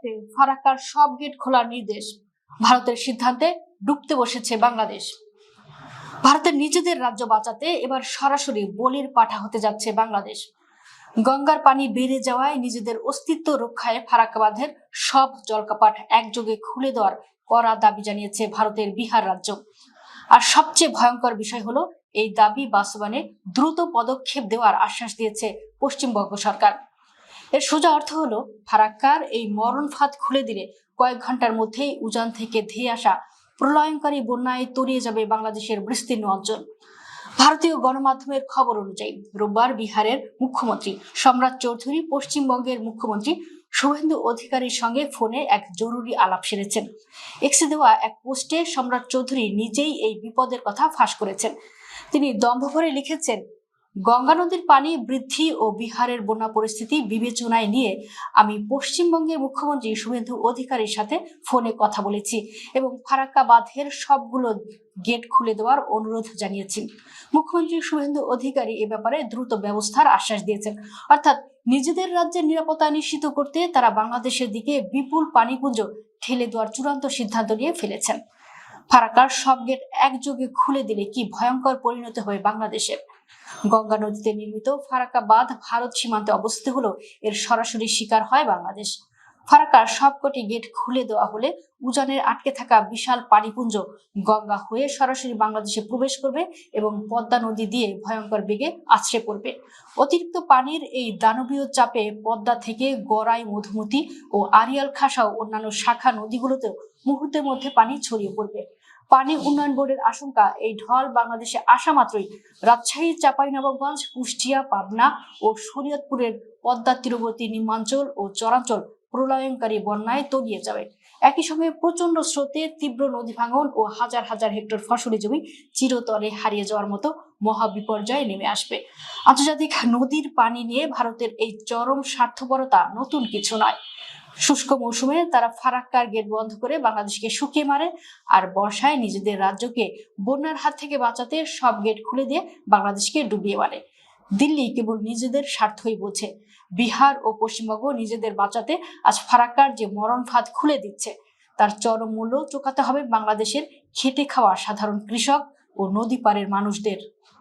রাতে ফারাক্কার সব গেট খোলার নির্দেশ। ভারতের সিদ্ধান্তে ডুবতে বসেছে বাংলাদেশ। ভারতের নিজেদের রাজ্য বাঁচাতে এবার সরাসরি বলির পাঠা হতে যাচ্ছে বাংলাদেশ। গঙ্গার পানি বেড়ে যাওয়ায় নিজেদের অস্তিত্ব রক্ষায় ফারাক্কা বাঁধের সব জলকপাট একযোগে খুলে দেওয়ার কড়া দাবি জানিয়েছে ভারতের বিহার রাজ্য। আর সবচেয়ে ভয়ঙ্কর বিষয় হলো, এই দাবি বাস্তবায়নে দ্রুত পদক্ষেপ দেওয়ার আশ্বাস দিয়েছে পশ্চিমবঙ্গ সরকার। এর সোজা অর্থ হলো, ফারাক্কার এই মরণ ফাঁদ খুলে দিলে কয়েক ঘন্টার মধ্যেই উজান থেকে ধেয়ে আসা প্রলয়ঙ্কারী বন্যায় তলিয়ে যাবে বাংলাদেশের বিস্তীর্ণ অঞ্চল। ভারতীয় গণমাধ্যমের খবর অনুযায়ী রোববার বিহারের মুখ্যমন্ত্রী সম্রাট চৌধুরী পশ্চিমবঙ্গের মুখ্যমন্ত্রী শুভেন্দু অধিকারীর সঙ্গে ফোনে এক জরুরি আলাপ সেরেছেন। এক্সে দেওয়া এক পোস্টে সম্রাট চৌধুরী নিজেই এই বিপদের কথা ফাঁস করেছেন। তিনি দম্ভ ভরে লিখেছেন, গঙ্গা নদীর পানি বৃদ্ধি ও বিহারের বন্যা পরিস্থিতি বিবেচনায় নিয়ে আমি পশ্চিমবঙ্গের মুখ্যমন্ত্রী শুভেন্দু অধিকারীর সাথে ফোনে কথা বলেছি এবং ফারাক্কা বাঁধের সবগুলো গেট খুলে দেওয়ার অনুরোধ জানিয়েছি। মুখ্যমন্ত্রী শুভেন্দু অধিকারী এ ব্যাপারে দ্রুত ব্যবস্থার আশ্বাস দিয়েছেন। অর্থাৎ নিজেদের রাজ্যের নিরাপত্তা নিশ্চিত করতে তারা বাংলাদেশের দিকে বিপুল পানিপুঞ্জ ঠেলে দেওয়ার চূড়ান্ত সিদ্ধান্ত নিয়ে ফেলেছেন। ফারাক্কার সব গেট একযোগে খুলে দিলে কি ভয়ঙ্কর পরিণতি হবে বাংলাদেশের। গঙ্গা নদীতে নির্মিত ফারাক্কা বাঁধ ভারত সীমান্তে অবস্থিত হলো এর সরাসরি শিকার হয় বাংলাদেশ। ফারাক্কার সবকটি গেট খুলে দেওয়া হলে উজানের আটকে থাকা বিশাল পানিপুঞ্জ গঙ্গা হয়ে সরাসরি বাংলাদেশে প্রবেশ করবে এবং পদ্মা নদী দিয়ে ভয়ঙ্কর বেগে আছড়ে পড়বে। অতিরিক্ত পানির এই দানবীয় চাপে পদ্মা থেকে গড়াই, মধুমতি ও আড়িয়াল খাসা ও অন্যান্য শাখা নদীগুলোতেও মুহূর্তের মধ্যে পানি ছড়িয়ে পড়বে। পানি উন্নয়ন বোর্ডের আশঙ্কা, এই ঢল বাংলাদেশে আসা মাত্রই রাজশাহী, চাঁপাইনবাবগঞ্জ, কুষ্টিয়া, পাবনা ও শরীয়তপুরের পদ্মা তীরবর্তী নিম্নাঞ্চল ও চরাঞ্চল প্রলয়ঙ্কারী বন্যায় তলিয়ে যাবে। একই সঙ্গে প্রচন্ড স্রোতে, তীব্র নদী ভাঙন ও হাজার হাজার হেক্টর ফসলি জমি চিরতরে হারিয়ে যাওয়ার মতো মহা বিপর্যয় নেমে আসবে। আন্তর্জাতিক নদীর পানি নিয়ে ভারতের এই চরম স্বার্থপরতা নতুন কিছু নয়। শুষ্ক মৌসুমে তারা ফারাক্কার গেট বন্ধ করে বাংলাদেশকে শুকিয়ে মারে, আর বর্ষায় নিজেদের রাজ্যকে বন্যার হাত থেকে বাঁচাতে সব গেট খুলে দিয়ে বাংলাদেশকে ডুবিয়ে মারে। দিল্লি কেবল নিজেদের স্বার্থই বোঝে। বিহার ও পশ্চিমবঙ্গ নিজেদের বাঁচাতে আজ ফারাক্কার যে মরণ ফাঁদ খুলে দিচ্ছে, তার চরম মূল্য চোকাতে হবে বাংলাদেশের খেটে খাওয়া সাধারণ কৃষক ও নদী পাড়ের মানুষদের।